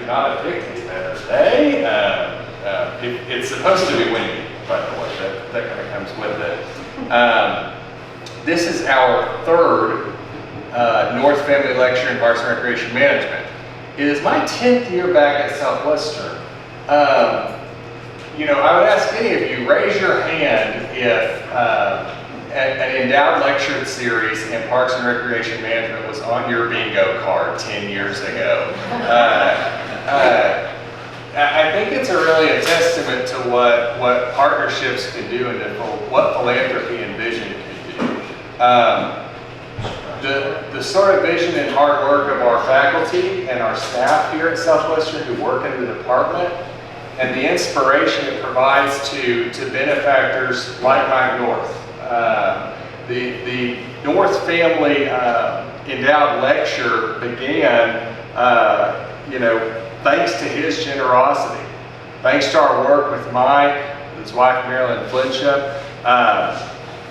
not have picked a better day. It's supposed to be windy, by the way. That kind of comes with it. This is our third North Family Lecture in Parks and Recreation Management. It is my 10th year back at Southwestern. You know, I would ask any of you, raise your hand if an endowed lecture series in Parks and Recreation Management was on your bingo card 10 years ago. I think it's really a testament to what partnerships can do and what philanthropy and vision can do. The sort of vision and hard work of our faculty and our staff here at Southwestern who work in the department, and the inspiration it provides to benefactors like Mike North. The North Family Endowed Lecture began, you know, thanks to his generosity. Thanks to our work with Mike, his wife Marilyn Flincham.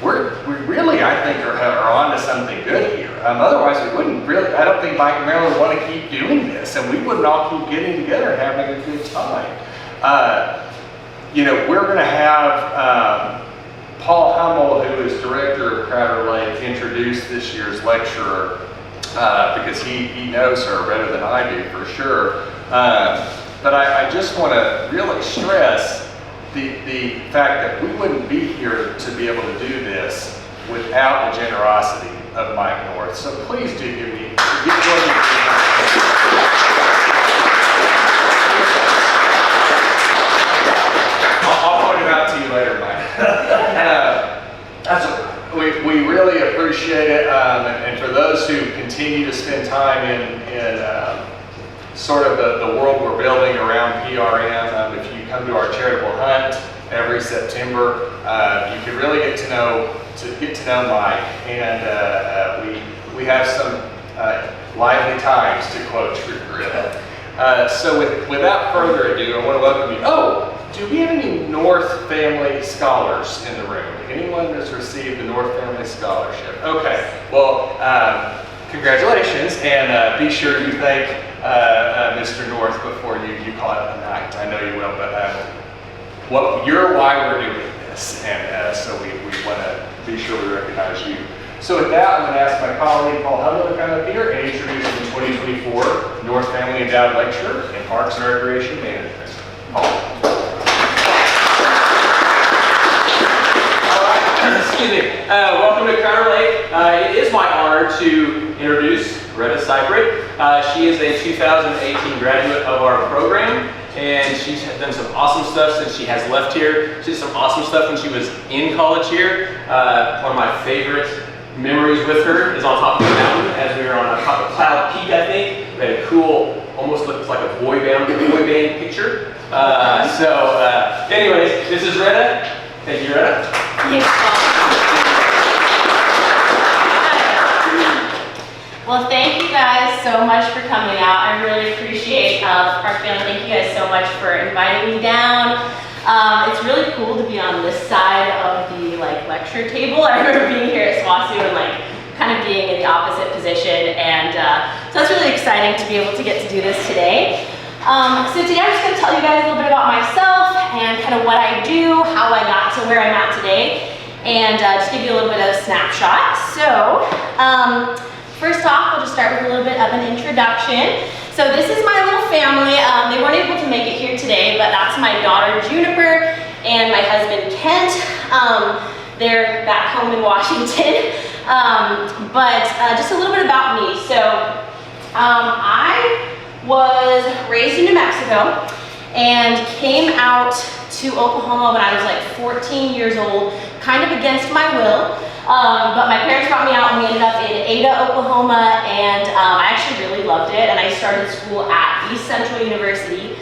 We really, I think, are on to something good here. Otherwise, we wouldn't really, I don't think Mike and Marilyn want to keep doing this, and we wouldn't all keep getting together and having a good time. You know, we're going to have Paul Hummel, who is director of Crowder Lake, introduce this year's lecturer because he knows her better than I do for sure. But I just want to really stress the fact that we wouldn't be here to be able to do this without the generosity of Mike North. So please do give me. I'll point it out to you later, Mike. We really appreciate it, and for those who continue to spend time in sort of the world we're building around PRM, if you come to our charitable hunt every September, you can really get to know Mike, and we have some lively times, to quote Rhetta. So without further ado, I want to welcome you. Oh, do we have any North Family Scholars in the room? Anyone that's received the North Family Scholarship? Okay, well, congratulations, and be sure you thank Mr. North before you call it a night. I know you will, but you're why we're doing this, and so we want to be sure we recognize you. So with that, I'm going to ask my colleague Paul Hummel to come up here and introduce the 2024 North Family Endowed Lecture in Parks and Recreation Management. Paul. Excuse me. Welcome to Crowder Lake. It is my honor to introduce Rhetta Cypert. She is a 2018 graduate of our program, and she's done some awesome stuff since she has left here. She did some awesome stuff when she was in college here. One of my favorite memories with her is on top of the mountain as we were on top of Cloud Peak, I think. We had a cool, almost looks like a boy band picture. Anyways, this is Rhetta. Thank you, Rhetta. Thanks, Paul. Well, thank you guys so much for coming out. I really appreciate our family. Thank you guys so much for inviting me down. It's really cool to be on this side of the lecture table. I remember being here at SWOSU and kind of being in the opposite position, and so it's really exciting to be able to get to do this today. So today I'm just going to tell you guys a little bit about myself and kind of what I do, how I got to where I'm at today, and just give you a little bit of a snapshot. So first off, we'll just start with a little bit of an introduction. So this is my little family. They weren't able to make it here today, but that's my daughter Juniper and my husband Kent. They're back home in Washington. But just a little bit about me. So I was raised in New Mexico and came out to Oklahoma when I was 14 years old, kind of against my will. But my parents brought me out and we ended up in Ada, Oklahoma, and I actually really loved it, and I started school at East Central University.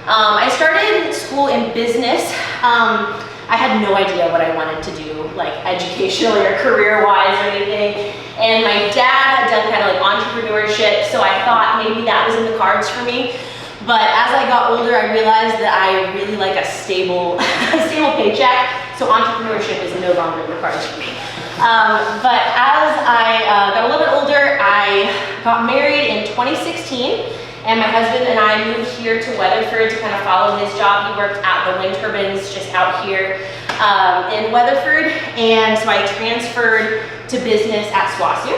I started school in business. I had no idea what I wanted to do, educationally or career-wise or anything. And my dad had done kind of entrepreneurship, so I thought maybe that was in the cards for me. But as I got older, I realized that I really like a stable paycheck, so entrepreneurship is no longer in the cards for me. But as I got a little bit older, I got married in 2016, And my husband and I moved here to Weatherford to kind of follow his job. He worked at the wind turbines just out here in Weatherford. And so I transferred to business at SWOSU.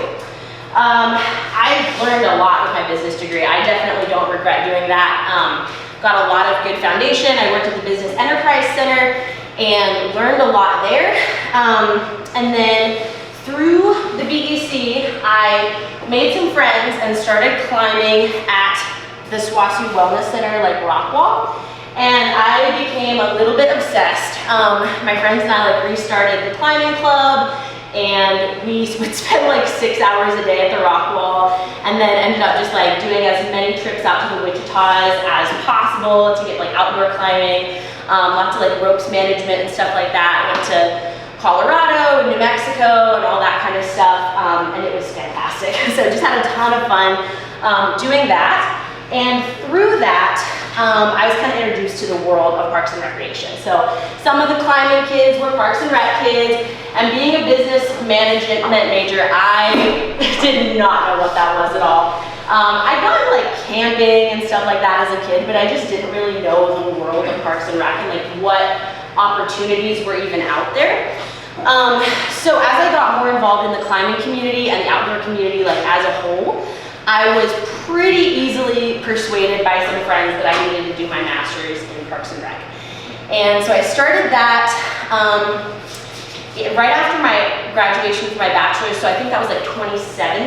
I learned a lot with my business degree. I definitely don't regret doing that. Got a lot of good foundation. I worked at the Business Enterprise Center and learned a lot there. And then through the BEC, I made some friends and started climbing at the SWOSU Wellness Center, like rock wall. And I became a little bit obsessed. My friends and I like restarted the climbing club, and we would spend like 6 hours a day at the rock wall, and then ended up just like doing as many trips out to the Wichitas as possible to get like outdoor climbing, lots of like ropes management and stuff like that. I went to Colorado and New Mexico and all that kind of stuff, and it was fantastic. So just had a ton of fun doing that. And through that, I was kind of introduced to the world of Parks and Recreation. So some of the climbing kids were Parks and Rec kids, and being a business management major, I did not know what that was at all. I'd gone to like camping and stuff like that as a kid, but I just didn't really know the world of Parks and Rec and like what opportunities were even out there. So as I got more involved in the climbing community and the outdoor community like as a whole, I was pretty easily persuaded by some friends that I needed to do my master's in Parks and Rec. And so I started that right after my graduation for my bachelor's, so I think that was like 2017,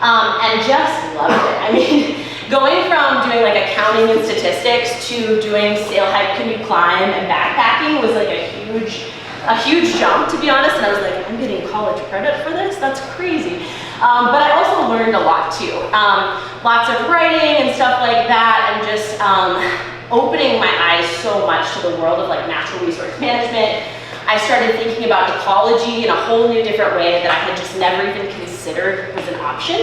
and just loved it. I mean, going from doing like accounting and statistics to doing sail, hike, canoe, climb, and backpacking was like a huge jump, to be honest, and I was like, I'm getting college credit for this? That's crazy. But I also learned a lot too. Lots of writing and stuff like that, and just opening my eyes so much to the world of like natural resource management. I started thinking about ecology in a whole new different way that I had just never even considered was an option.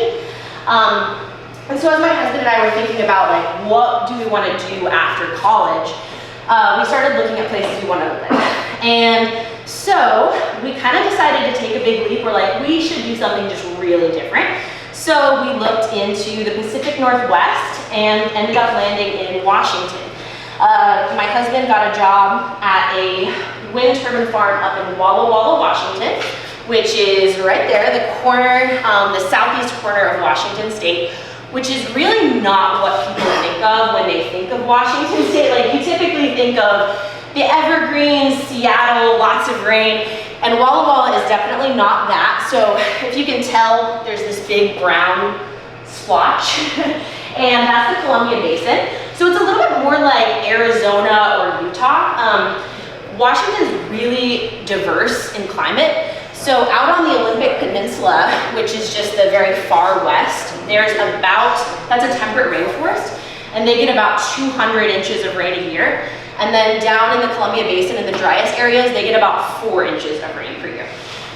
And so as my husband and I were thinking about like, what do we want to do after college, we started looking at places we wanted to live. And so we kind of decided to take a big leap. We're like, we should do something just really different. So we looked into the Pacific Northwest and ended up landing in Washington. My husband got a job at a wind turbine farm up in Walla Walla, Washington, which is right there, the southeast corner of Washington State, which is really not what people think of when they think of Washington State. Like, you typically think of the Everglades, Seattle, lots of rain, and Walla Walla is definitely not that. So if you can tell, there's this big brown splotch, and that's the Columbia Basin. So it's a little bit more like Arizona or Utah. Washington's really diverse in climate. So out on the Olympic Peninsula, which is just the very far west, that's a temperate rainforest, and they get about 200 inches of rain a year. And then down in the Columbia Basin, in the driest areas, they get about 4 inches of rain per year.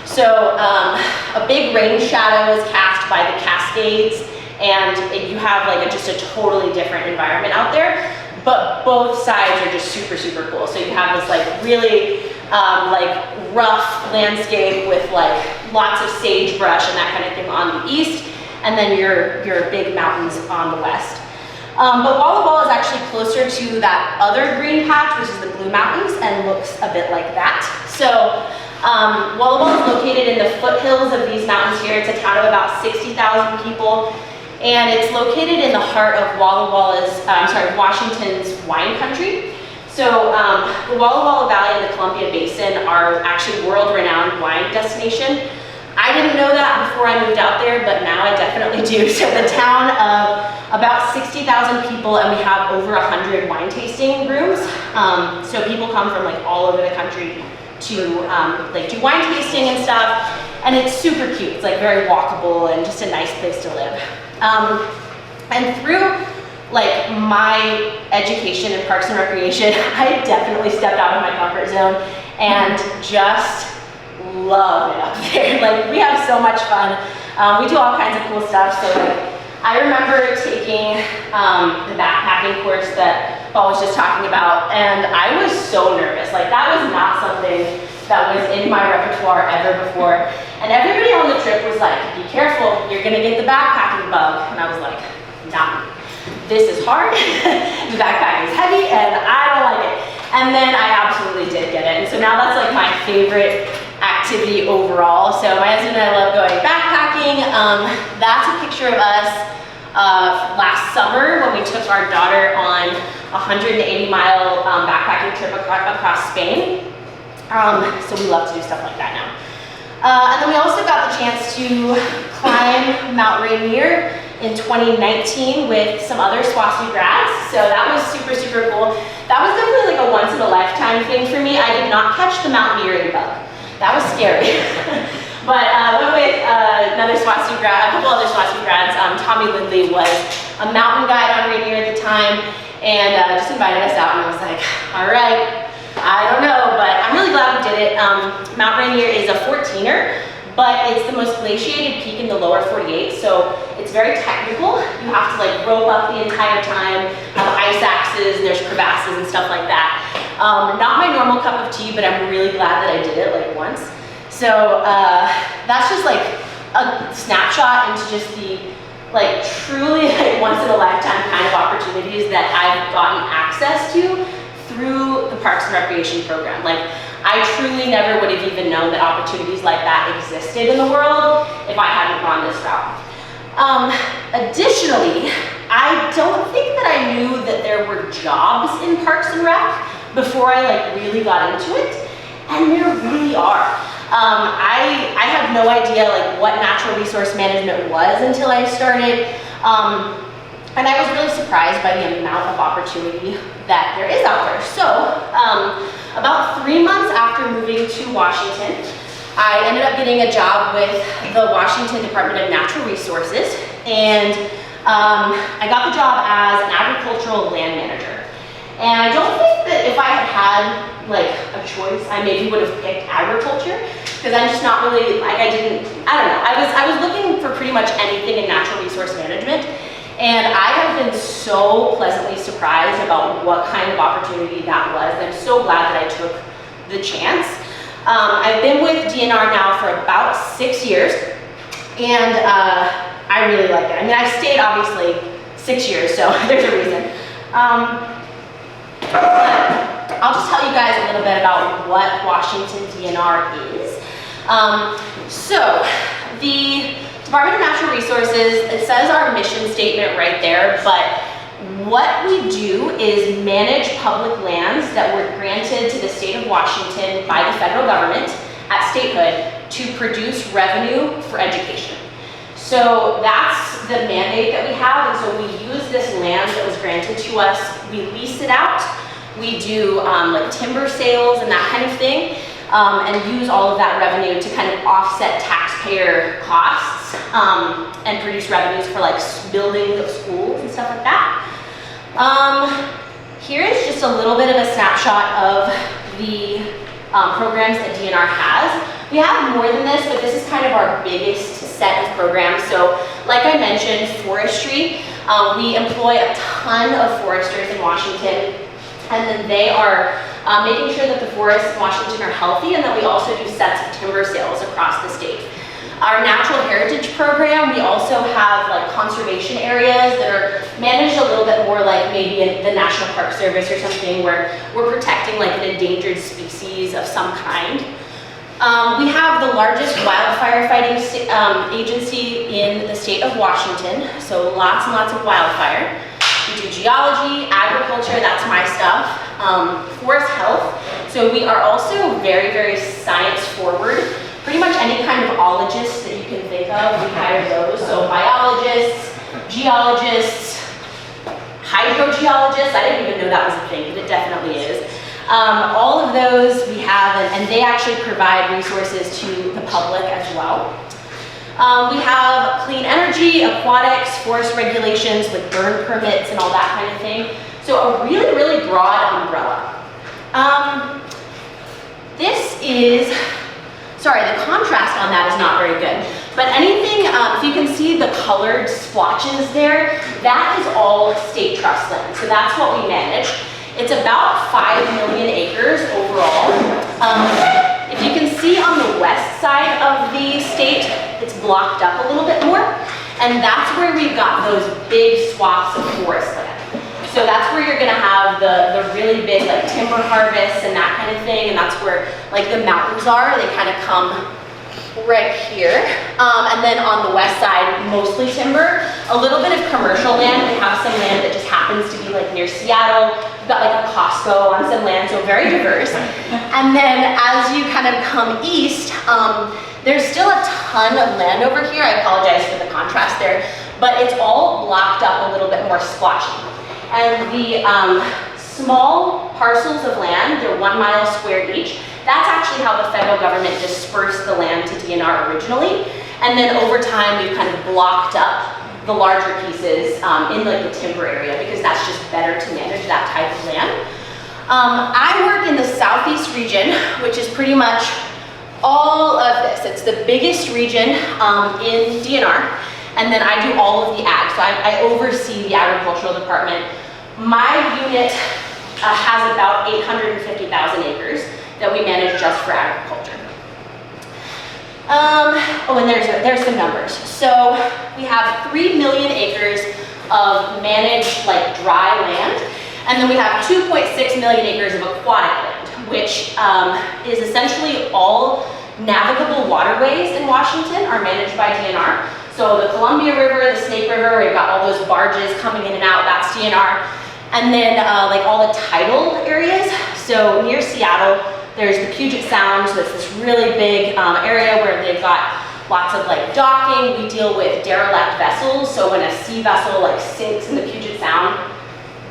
So a big rain shadow is cast by the Cascades, and you have like just a totally different environment out there. But both sides are just super, super cool. So you have this like really like rough landscape with like lots of sagebrush and that kind of thing on the east, and then your big mountains on the west. But Walla Walla is actually closer to that other green patch, which is the Blue Mountains, and looks a bit like that. So Walla Walla is located in the foothills of these mountains here. It's a town of about 60,000 people, and it's located in the heart of Washington's wine country. So the Walla Walla Valley and the Columbia Basin are actually world-renowned wine destination. I didn't know that before I moved out there, but now I definitely do. So the town of about 60,000 people, and we have over 100 wine tasting rooms. So people come from like all over the country to like do wine tasting and stuff, and it's super cute. It's like very walkable and just a nice place to live. And through like my education in Parks and Recreation, I definitely stepped out of my comfort zone and just love it up there. Like, we have so much fun. We do all kinds of cool stuff. So like, I remember taking the backpacking course that Paul was just talking about, and I was so nervous. Like, that was not something that was in my repertoire ever before. And everybody on the trip was like, be careful, you're gonna get the backpacking bug. And I was like, nah. this is hard, the backpack is heavy, and I don't like it. And then I absolutely did get it. And so now that's like my favorite activity overall. So my husband and I love going backpacking. That's a picture of us last summer when we took our daughter on a 180-mile backpacking trip across Spain. So we love to do stuff like that now. And then we also got the chance to climb Mount Rainier in 2019 with some other SWOSU grads. So that was super, super cool. That was definitely like a once in a lifetime thing for me. I did not catch the mountaineering bug. That was scary. But went with another SWOSU grad, a couple other SWOSU grads. Tommy Lindley was a mountain guide on Rainier at the time, and just invited us out, and I was like, all right, I don't know, but I'm really glad we did it. Mount Rainier is a 14er, but it's the most glaciated peak in the lower 48, so it's very technical. You have to like rope up the entire time, have ice axes, there's crevasses and stuff like that. Not my normal cup of tea, but I'm really glad that I did it like once. So that's just like a snapshot into just the like truly like once in a lifetime kind of opportunities that I've gotten access to through the Parks and Recreation program. Like I truly never would have even known that opportunities like that existed in the world if I hadn't gone this route. Additionally, I don't think that I knew that there were jobs in Parks and Rec before I like really got into it, and there really are. I had no idea like what natural resource management was until I started, and I was really surprised by the amount of opportunity that there is out there. So about 3 months after moving to Washington, I ended up getting a job with the Washington Department of Natural Resources, and I got the job as an agricultural land manager. And I don't think that if I had had like a choice, I maybe would have picked agriculture, because I'm just not really, like I don't know. I was looking for pretty much anything in natural resource management, and I have been so pleasantly surprised about what kind of opportunity that was. I'm so glad that I took the chance. I've been with DNR now for about 6 years, and I really like it. I mean, I've stayed obviously 6 years, so there's a reason. I'll just tell you guys a little bit about what Washington DNR is. So the Department of Natural Resources, it says our mission statement right there, but what we do is manage public lands that were granted to the state of Washington by the federal government at statehood to produce revenue for education. So that's the mandate that we have, and so we use this land that was granted to us, we lease it out, we do like timber sales and that kind of thing, and use all of that revenue to kind of offset taxpayer costs and produce revenues for like building of schools and stuff like that. Here is just a little bit of a snapshot of the programs that DNR has. We have more than this, but this is kind of our biggest set of programs. So like I mentioned, forestry, we employ a ton of foresters in Washington, and then they are making sure that the forests in Washington are healthy, and that we also do sets of timber sales across the state. Our natural heritage program, we also have like conservation areas that are managed a little bit more like maybe in the National Park Service or something, where we're protecting like an endangered species of some kind. We have the largest wildfire fighting agency in the state of Washington, so lots and lots of wildfire. We do geology, agriculture, that's my stuff, forest health. So we are also very, very science forward. Pretty much any kind of ologist that you can think of, we hire those. So biologists, geologists, hydrogeologists, I didn't even know that was a thing, but it definitely is. All of those we have, and they actually provide resources to the public as well. We have clean energy, aquatics, forest regulations with burn permits and all that kind of thing. So a really, really broad umbrella. The contrast on that is not very good. But anything, if you can see the colored splotches there, that is all state trust land. So that's what we manage. It's about 5 million acres overall. If you can see on the west side of the state, it's blocked up a little bit more. And that's where we've got those big swaths of forest land. So that's where you're gonna have the really big like timber harvests and that kind of thing. And that's where like the mountains are. They kind of come right here. And then on the west side, mostly timber, a little bit of commercial land. We have some land that just happens to be like near Seattle. We've got like a Costco on some land, so very diverse. And then as you kind of come east, there's still a ton of land over here. I apologize for the contrast there, but it's all blocked up a little bit more splotchy. And the small parcels of land, they're 1 mile square each. That's actually how the federal government dispersed the land to DNR originally. And then over time, we've kind of blocked up the larger pieces in like the timber area because that's just better to manage that type of land. I work in the southeast region, which is pretty much all of this. It's the biggest region in DNR. And then I do all of the ag. So I oversee the agricultural department. My unit has about 850,000 acres that we manage just for agriculture. Oh, and there's some numbers. So we have 3 million acres of managed like dry land. And then we have 2.6 million acres of aquatic land, which is essentially all navigable waterways in Washington are managed by DNR. So the Columbia River, the Snake River, we've got all those barges coming in and out, that's DNR. And then like all the tidal areas. So near Seattle, there's the Puget Sound, so it's this really big area where they've got lots of like docking. We deal with derelict vessels. So when a sea vessel like sinks in the Puget Sound,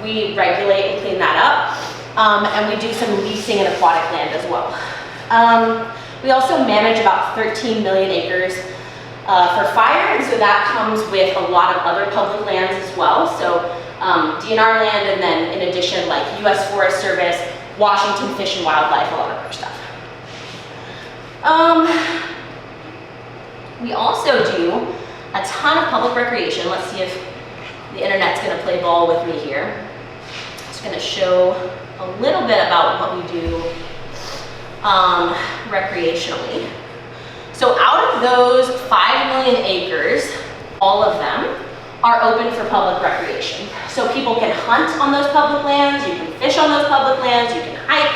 we regulate and clean that up. And we do some leasing and aquatic land as well. We also manage about 13 million acres for fire, and so that comes with a lot of other public lands as well. So DNR land, and then in addition, like U.S. Forest Service, Washington Fish and Wildlife, a lot of other stuff. We also do a ton of public recreation. Let's see if the internet's gonna play ball with me here. Just gonna show a little bit about what we do recreationally. So out of those 5 million acres, all of them are open for public recreation. So people can hunt on those public lands, you can fish on those public lands, you can hike,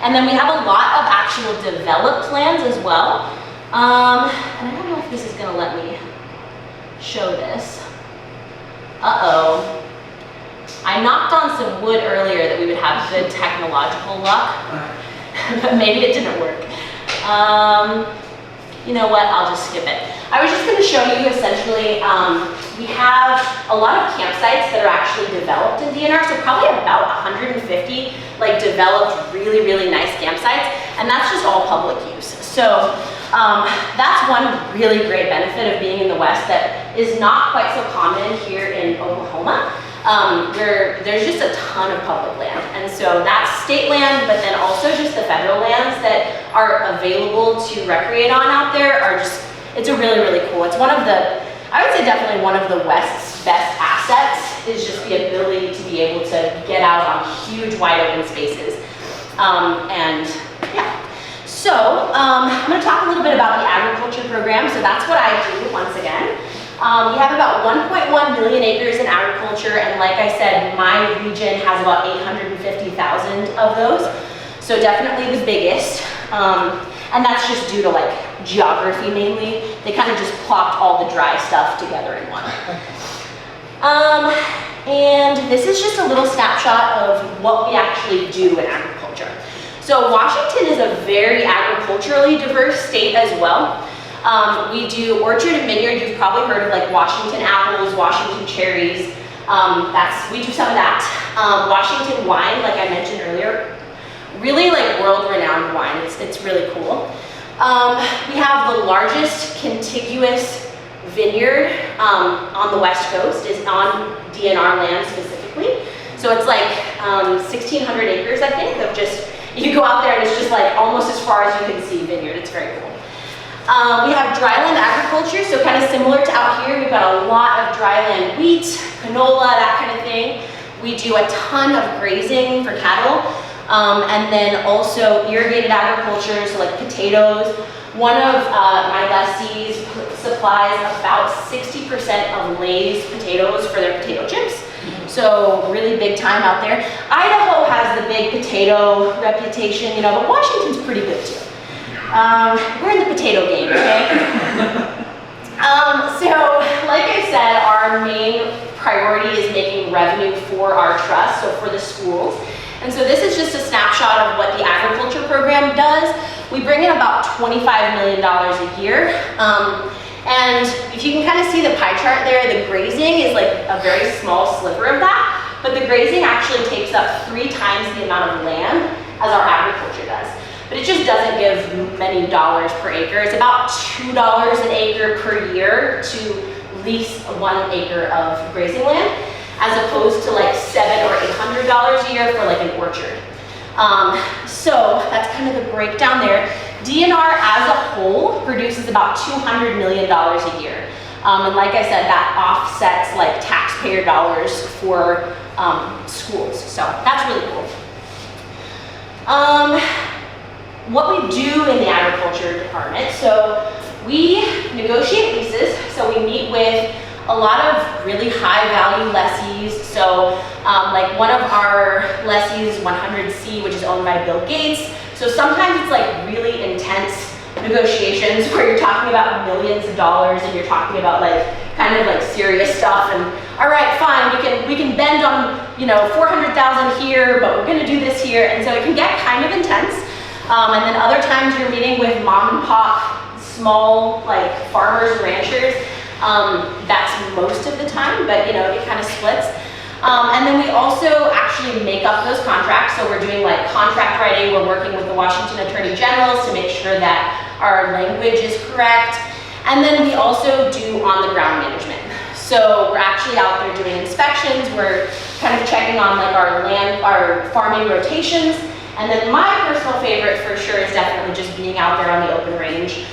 and then we have a lot of actual developed lands as well. And I don't know if this is gonna let me show this. Uh-oh. I knocked on some wood earlier that we would have good technological luck, but maybe it didn't work. You know what, I'll just skip it. I was just gonna show you essentially, we have a lot of campsites that are actually developed in DNR, so probably about 150 like developed really, really nice campsites, and that's just all public use. So that's one really great benefit of being in the West that is not quite so common here in Oklahoma. Where there's just a ton of public land. And so that's state land, but then also just the federal lands that are available to recreate on out there are just, it's a really, really cool. It's one of the, I would say definitely one of the West's best assets is just the ability to be able to get out on huge wide open spaces. And yeah. So I'm gonna talk a little bit about the agriculture program. So that's what I do once again. We have about 1.1 million acres in agriculture, and like I said, my region has about 850,000 of those, so definitely the biggest, and that's just due to like geography mainly. They kind of just plopped all the dry stuff together in one. And this is just a little snapshot of what we actually do in agriculture. So Washington is a very agriculturally diverse state as well. We do orchard and vineyard. You've probably heard of like Washington apples, Washington cherries. We do some of that. Washington wine, like I mentioned earlier, really like world-renowned wine. It's really cool. We have the largest contiguous vineyard on the West Coast, is on DNR land specifically. So it's like 1,600 acres, I think, of just, you go out there and it's just like almost as far as you can see vineyard. It's very cool. We have dryland agriculture, so kind of similar to out here. We've got a lot of dryland wheat, canola, that kind of thing. We do a ton of grazing for cattle, and then also irrigated agriculture, so like potatoes. One of my lessees supplies about 60% of Lay's potatoes for their potato chips. So really big time out there. Idaho has the big potato reputation, you know, but Washington's pretty good too. We're in the potato game, okay? So like I said, our main priority is making revenue for our trust, so for the schools. And so this is just a snapshot of what the agriculture program does. We bring in about $25 million a year. And if you can kind of see the pie chart there, the grazing is like a very small sliver of that, but the grazing actually takes up 3 times the amount of land as our agriculture does. But it just doesn't give many dollars per acre. It's about $2 an acre per year to lease 1 acre of grazing land, as opposed to like $700 or $800 a year for like an orchard. So that's kind of the breakdown there. DNR as a whole produces about $200 million a year. And like I said, that offsets like taxpayer dollars for schools. So that's really cool. What we do in the agriculture department, so we negotiate leases, so we meet with a lot of really high value lessees. So like one of our lessees, 100C, which is owned by Bill Gates. So sometimes it's like really intense negotiations where you're talking about millions of dollars and you're talking about like kind of like serious stuff. And all right, fine, we can bend on, you know, 400,000 here, but we're gonna do this here. And so it can get kind of intense. And then other times you're meeting with mom and pop, small like farmers, ranchers. That's most of the time, but you know, it kind of splits. And then we also actually make up those contracts. So we're doing like contract writing. We're working with the Washington Attorney Generals to make sure that our language is correct. And then we also do on the ground management. So we're actually out there doing inspections. We're kind of checking on like our farming rotations. And then my personal favorite for sure is definitely just being out there on the open range.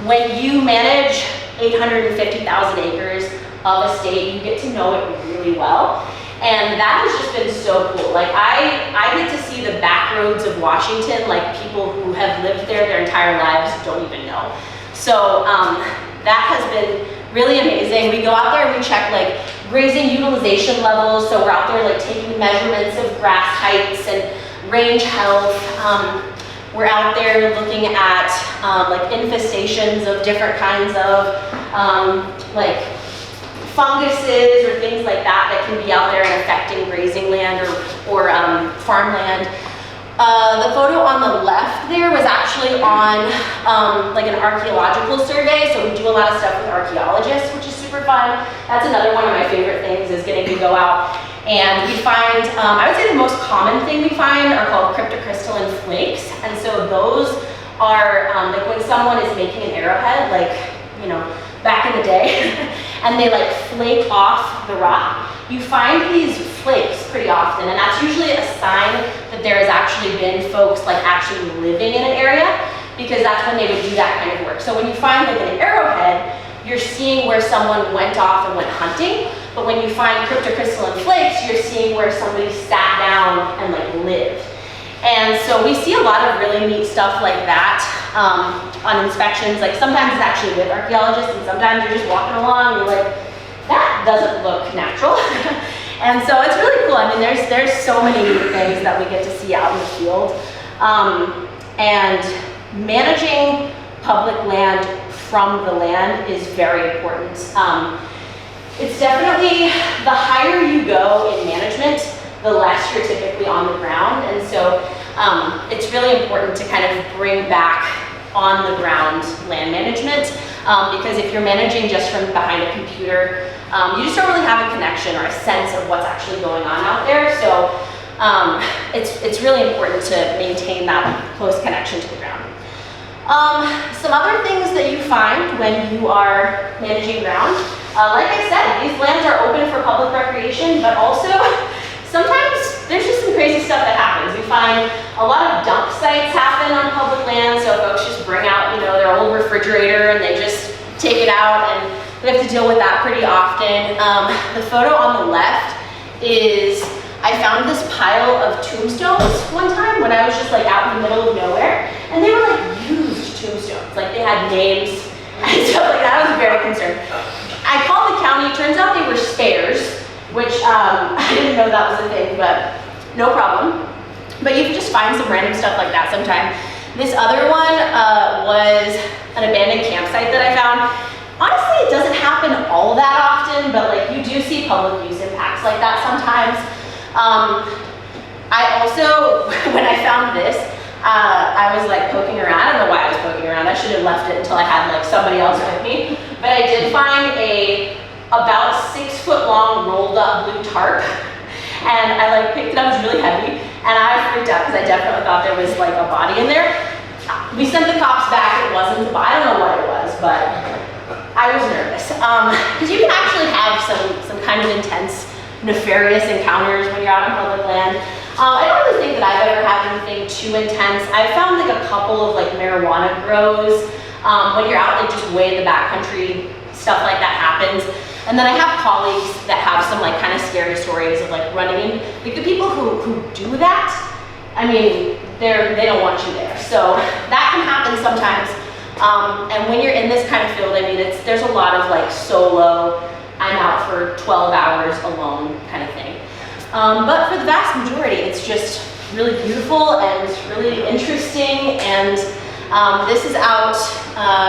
When you manage 850,000 acres of a state, you get to know it really well. And that has just been so cool. Like I get to see the back roads of Washington, like people who have lived there their entire lives don't even know. So that has been really amazing. We go out there and we check like grazing utilization levels. So we're out there like taking measurements of grass heights and range health. We're out there looking at like infestations of different kinds of like funguses or things like that that can be out there and affecting grazing land or farmland. The photo on the left there was actually on like an archaeological survey. So we do a lot of stuff with archaeologists, which is super fun. That's another one of my favorite things, is getting to go out and we find, I would say the most common thing we find are called cryptocrystalline flakes. And so those are like when someone is making an arrowhead, like, you know, back in the day, and they like flake off the rock, you find these flakes pretty often. And that's usually a sign that there has actually been folks like actually living in an area, because that's when they would do that kind of work. So when you find like an arrowhead, you're seeing where someone went off and went hunting. But when you find cryptocrystalline flakes, you're seeing where somebody sat down and like lived. And so we see a lot of really neat stuff like that on inspections. Like sometimes it's actually with archaeologists, and sometimes you're just walking along and you're like, that doesn't look natural. And so it's really cool. I mean, there's so many neat things that we get to see out in the field. And managing public land from the land is very important. It's definitely, the higher you go in management, the less you're typically on the ground. And so it's really important to kind of bring back on the ground land management, because if you're managing just from behind a computer, you just don't really have a connection or a sense of what's actually going on out there. So it's really important to maintain that close connection to the ground. Some other things that you find when you are managing ground, like I said, these lands are open for public recreation, but also sometimes there's just some crazy stuff that happens. We find a lot of dump sites happen on public land, so folks just bring out, you know, their old refrigerator and they just take it out, and we have to deal with that pretty often. The photo on the left is, I found this pile of tombstones one time when I was just like out in the middle of nowhere, and they were like used tombstones. Like they had names and stuff like that. I was very concerned. I called the county, turns out they were spares, which I didn't know that was a thing, but no problem. But you can just find some random stuff like that sometime. This other one was an abandoned campsite that I found. Honestly, it doesn't happen all that often, but like you do see public use impacts like that sometimes. I also, when I found this, I was like poking around. I don't know why I was poking around. I should have left it until I had like somebody else with me. But I did find a about 6 foot long rolled up blue tarp. And I like picked it up, it was really heavy. And I freaked out because I definitely thought there was like a body in there. We sent the cops back, it wasn't, I don't know what it was, but I was nervous. Because you can actually have some kind of intense, nefarious encounters when you're out on public land. I don't really think that I've ever had anything too intense. I found like a couple of like marijuana grows. When you're out like just way in the backcountry, stuff like that happens. And then I have colleagues that have some like kind of scary stories of like running in, like the people who do that, I mean, they don't want you there. So that can happen sometimes. And when you're in this kind of field, I mean, there's a lot of like solo, I'm out for 12 hours alone kind of thing. But for the vast majority, it's just really beautiful and really interesting. And this is out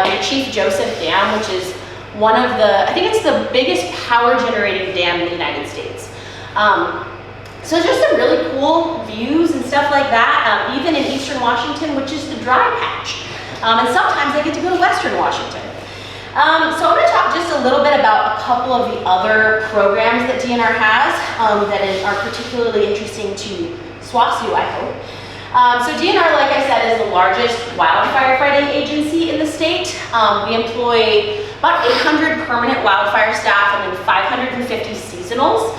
near Chief Joseph Dam, which is one of the, I think it's the biggest power generating dam in the United States. So just some really cool views and stuff like that, even in Eastern Washington, which is the dry patch. And sometimes I get to go to Western Washington. So I'm going to talk just a little bit about a couple of the other programs that DNR has that are particularly interesting to SWOSU, I hope. So DNR, like I said, is the largest wildfire fighting agency in the state. We employ about 800 permanent wildfire staff and then 550 seasonals.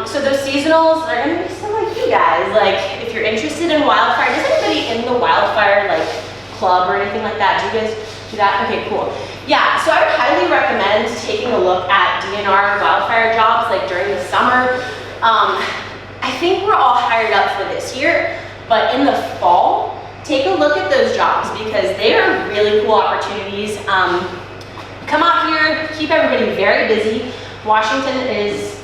So those seasonals are going to be some like you guys. Like if you're interested in wildfire, does anybody in the wildfire like club or anything like that? Do you guys do that? Okay, cool. Yeah, so I would highly recommend taking a look at DNR wildfire jobs like during the summer. I think we're all hired up for this year, but in the fall, take a look at those jobs because they are really cool opportunities. Come out here, keep everybody very busy. Washington is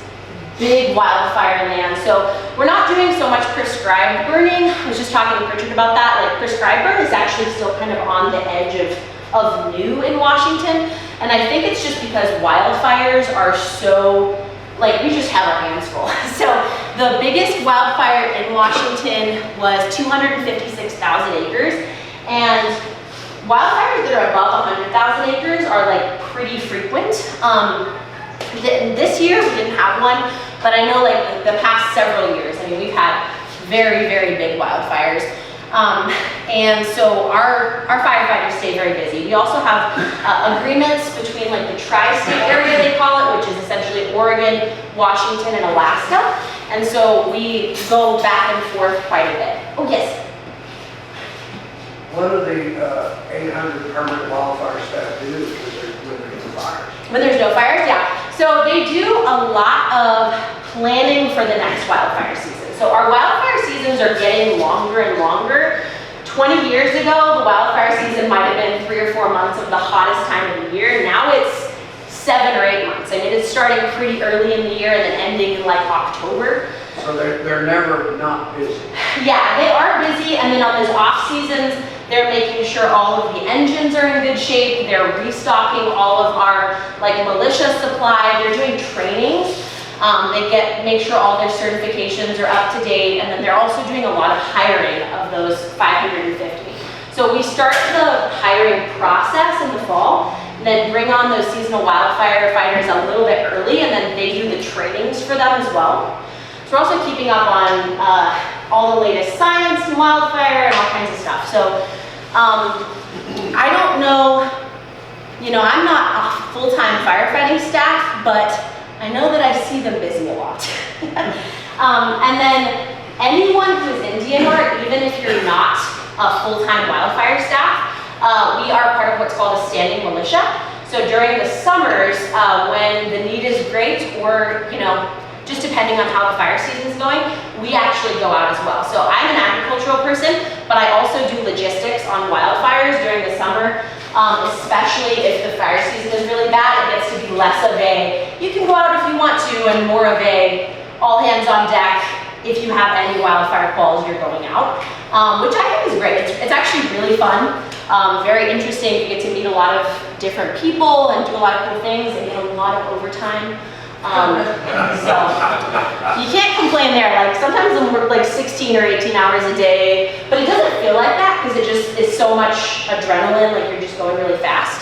big wildfire land, so we're not doing so much prescribed burning. I was just talking to Richard about that. Like prescribed burn is actually still kind of on the edge of new in Washington, and I think it's just because wildfires are so, like we just have our hands full. So the biggest wildfire in Washington was 256,000 acres, and wildfires that are above 100,000 acres are like pretty frequent. This year we didn't have one, but I know like the past several years, I mean, we've had very, very big wildfires. And so our firefighters stay very busy. We also have agreements between like the tri-state area, they call it, which is essentially Oregon, Washington, and Alaska. And so we go back and forth quite a bit. Oh, yes? What do the 800 permanent wildfire staff do when there's no fires? When there's no fires, yeah. So they do a lot of planning for the next wildfire season. So our wildfire seasons are getting longer and longer. 20 years ago, the wildfire season might have been 3 or 4 months of the hottest time of the year. Now it's 7 or 8 months. I mean, it's starting pretty early in the year and then ending in like October. So they're never not busy. Yeah, they are busy, and then on those off seasons, they're making sure all of the engines are in good shape. They're restocking all of our like militia supply. They're doing trainings. They make sure all their certifications are up to date, and then they're also doing a lot of hiring of those 550. So we start the hiring process in the fall, and then bring on those seasonal wildfire fighters a little bit early, and then they do the trainings for them as well. So we're also keeping up on all the latest science in wildfire and all kinds of stuff. So I don't know, you know, I'm not a full-time firefighting staff, but I know that I see them busy a lot. And then anyone who's in DNR, even if you're not a full-time wildfire staff, we are part of what's called a standing militia. So during the summers, when the need is great, or, you know, just depending on how the fire season is going, we actually go out as well. So I'm an agricultural person, but I also do logistics on wildfires during the summer. especially if the fire season is really bad. It gets to be less of a, you can go out if you want to, and more of a all hands on deck. If you have any wildfire calls, you're going out, which I think is great. It's actually really fun, very interesting. You get to meet a lot of different people and do a lot of cool things and get a lot of overtime. So you can't complain there. Like sometimes I work like 16 or 18 hours a day, but it doesn't feel like that because it just is so much adrenaline, like you're just going really fast.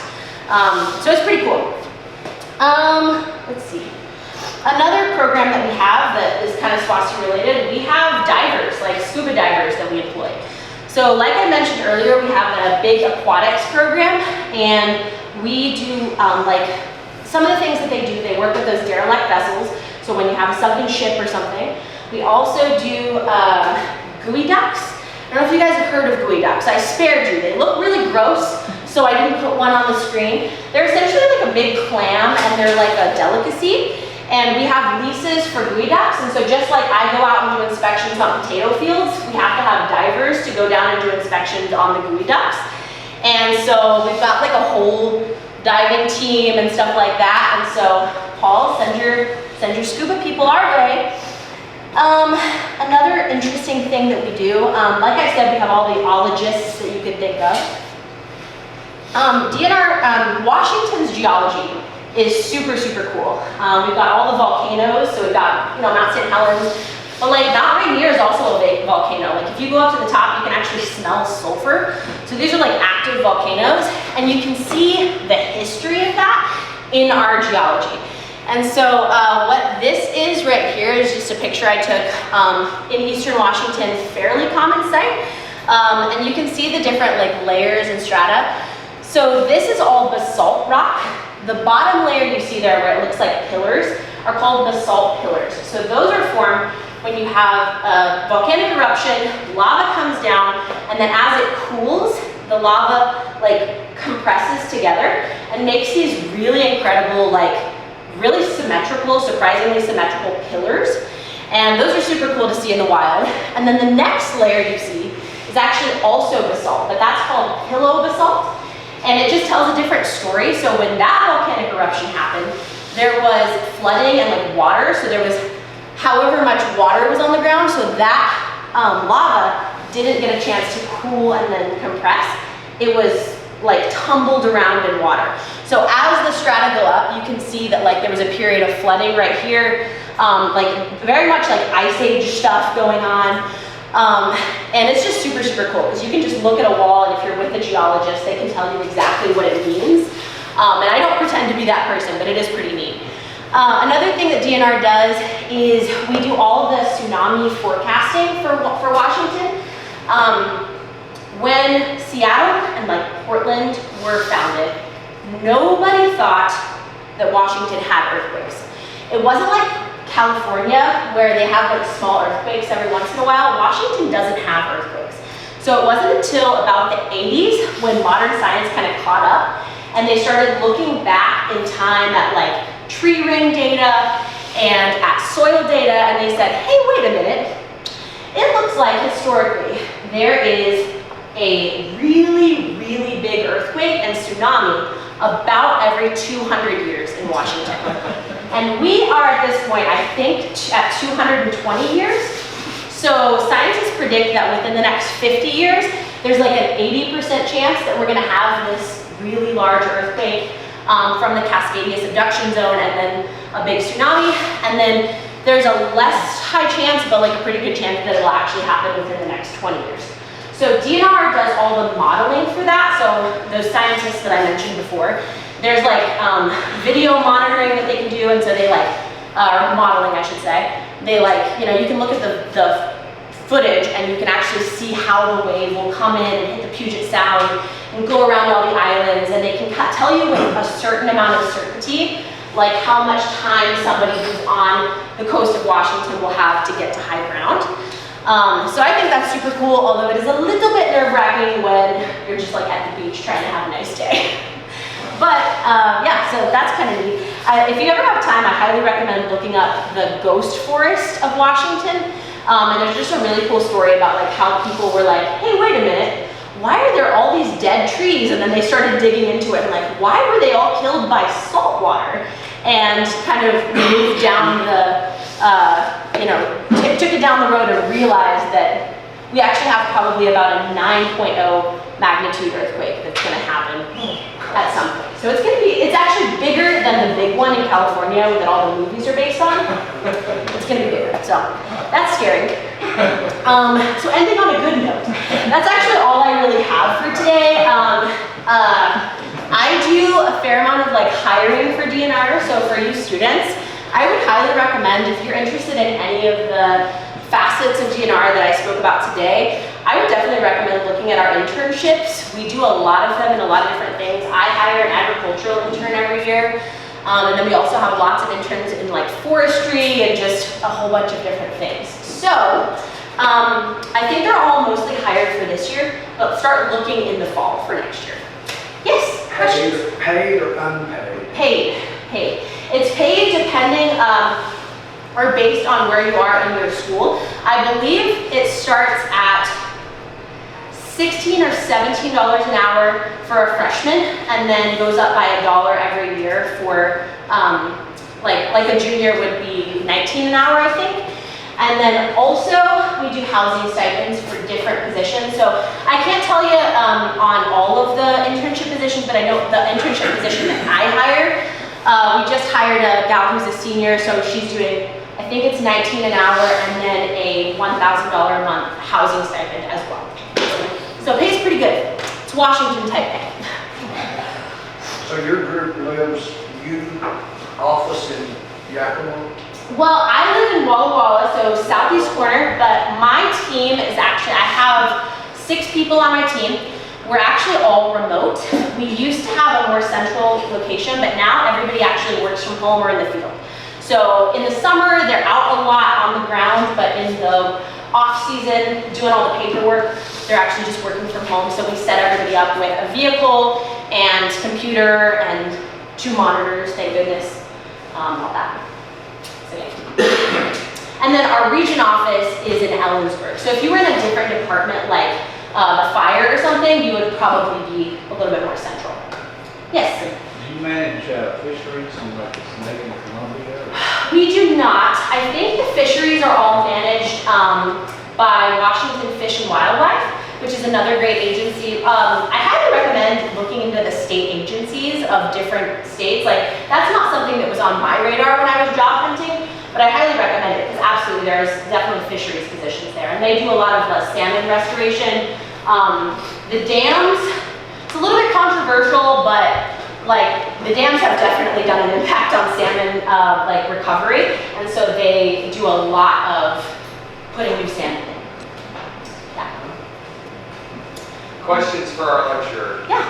So it's pretty cool. Let's see. Another program that we have that is kind of SWOSU related, we have divers, like scuba divers that we employ. So like I mentioned earlier, we have a big aquatics program, and we do like some of the things that they do, they work with those derelict vessels. So when you have a sunken ship or something, we also do gooey ducks. I don't know if you guys have heard of gooey ducks. I spared you. They look really gross, so I didn't put one on the screen. They're essentially like a big clam, and they're like a delicacy. And we have leases for gooey ducks, and so just like I go out and do inspections on potato fields, we have to have divers to go down and do inspections on the gooey ducks. And so we've got like a whole diving team and stuff like that. And so Paul, send your scuba people our way. Another interesting thing that we do, like I said, we have all the ologists that you could think of. DNR, Washington's geology is super, super cool. We've got all the volcanoes, so we've got, Mount St. Helens, but like Mount Rainier is also a big volcano. Like if you go up to the top, you can actually smell sulfur. So these are like active volcanoes, and you can see the history of that in our geology. And so what this is right here is just a picture I took in Eastern Washington, fairly common site. And you can see the different like layers and strata. So this is all basalt rock. The bottom layer you see there where it looks like pillars are called basalt pillars. So those are formed when you have a volcanic eruption, lava comes down, and then as it cools, the lava like compresses together and makes these really incredible, like really symmetrical, surprisingly symmetrical pillars. And those are super cool to see in the wild. And then the next layer you see is actually also basalt, but that's called pillow basalt. And it just tells a different story. So when that volcanic eruption happened, there was flooding and like water. So there was however much water was on the ground. So that lava didn't get a chance to cool and then compress. It was like tumbled around in water. So as the strata go up, you can see that like there was a period of flooding right here, like very much like ice age stuff going on. And it's just super, super cool because you can just look at a wall, and if you're with a geologist, they can tell you exactly what it means. And I don't pretend to be that person, but it is pretty neat. Another thing that DNR does is we do all the tsunami forecasting for Washington. When Seattle and like Portland were founded, nobody thought that Washington had earthquakes. It wasn't like California, where they have like small earthquakes every once in a while. Washington doesn't have earthquakes. So it wasn't until about the 80s when modern science kind of caught up and they started looking back in time at like tree ring data and at soil data, and they said, hey, wait a minute. It looks like historically there is a really, really big earthquake and tsunami about every 200 years in Washington. And we are at this point, I think, at 220 years. So scientists predict that within the next 50 years, there's like an 80% chance that we're gonna have this really large earthquake from the Cascadia subduction zone, and then a big tsunami. And then there's a less high chance, but like a pretty good chance that it'll actually happen within the next 20 years. So DNR does all the modeling for that. So those scientists that I mentioned before, there's like video monitoring that they can do, and so they like, or modeling I should say, they like, you can look at the footage and you can actually see how the wave will come in and hit the Puget Sound and go around all the islands, and they can tell you with a certain amount of certainty like how much time somebody who's on the coast of Washington will have to get to high ground. So I think that's super cool, although it is a little bit nerve-wracking when you're just like at the beach trying to have a nice day. But yeah, so that's kind of neat. If you ever have time, I highly recommend looking up the ghost forest of Washington. And there's just a really cool story about like how people were like, hey, wait a minute, why are there all these dead trees? And then they started digging into it and like, why were they all killed by salt water? And kind of moved down the, took it down the road and realized that we actually have probably about a 9.0 magnitude earthquake that's gonna happen at some point. So it's actually bigger than the big one in California that all the movies are based on. It's gonna be bigger, so that's scary. So ending on a good note, that's actually all I really have for today. I do a fair amount of like hiring for DNR, so for you students, I would highly recommend if you're interested in any of the facets of DNR that I spoke about today, I would definitely recommend looking at our internships. We do a lot of them in a lot of different things. I hire an agricultural intern every year, and then we also have lots of interns in like forestry and just a whole bunch of different things. So, I think they're all mostly hired for this year, but start looking in the fall for next year. Yes, questions? Paid or unpaid? Paid. It's paid depending, or based on where you are in your school. I believe it starts at $16 or $17 an hour for a freshman, and then goes up by $1 every year for, like a junior would be 19 an hour, I think. And then also, we do housing stipends for different positions. So I can't tell you on all of the internship positions, but I know the internship position that I hire, we just hired a gal who's a senior, so she's doing, I think it's 19 an hour, and then a $1,000 a month housing stipend as well. So it pays pretty good. It's Washington type pay. So your group lives, office in Yakima? Well, I live in Walla Walla, so southeast corner, but my team is actually, I have 6 people on my team. We're actually all remote. We used to have a more central location, but now everybody actually works from home or in the field. So in the summer, they're out a lot on the ground, but in the off season, doing all the paperwork, they're actually just working from home. So we set everybody up with a vehicle and computer and 2 monitors, thank goodness, all that. So, yeah. And then our region office is in Ellensburg. So if you were in a different department like the fire or something, you would probably be a little bit more central. Yes? Do you manage fisheries in like the Snake and Columbia? We do not. I think the fisheries are all managed by Washington Fish and Wildlife, which is another great agency. I highly recommend looking into the state agencies of different states. Like, that's not something that was on my radar when I was job hunting, but I highly recommend it because absolutely there's definitely fisheries positions there. And they do a lot of salmon restoration. The dams, it's a little bit controversial, but like the dams have definitely done an impact on salmon like recovery. And so they do a lot of putting new salmon in. Yeah. Questions for our lecturer? Yeah.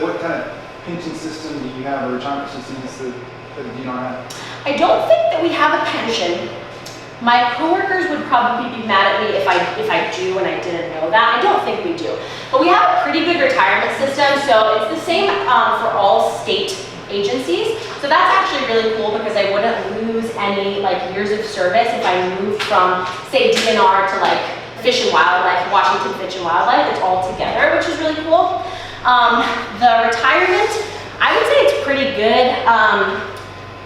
What kind of pension system do you have, or retirement system that do you not have? I don't think that we have a pension. My coworkers would probably be mad at me if I do and I didn't know that. I don't think we do. But we have a pretty good retirement system, so it's the same for all state agencies. So that's actually really cool because I wouldn't lose any like years of service if I moved from, say, DNR to like Fish and Wildlife, Washington Fish and Wildlife. It's all together, which is really cool. The retirement, I would say it's pretty good.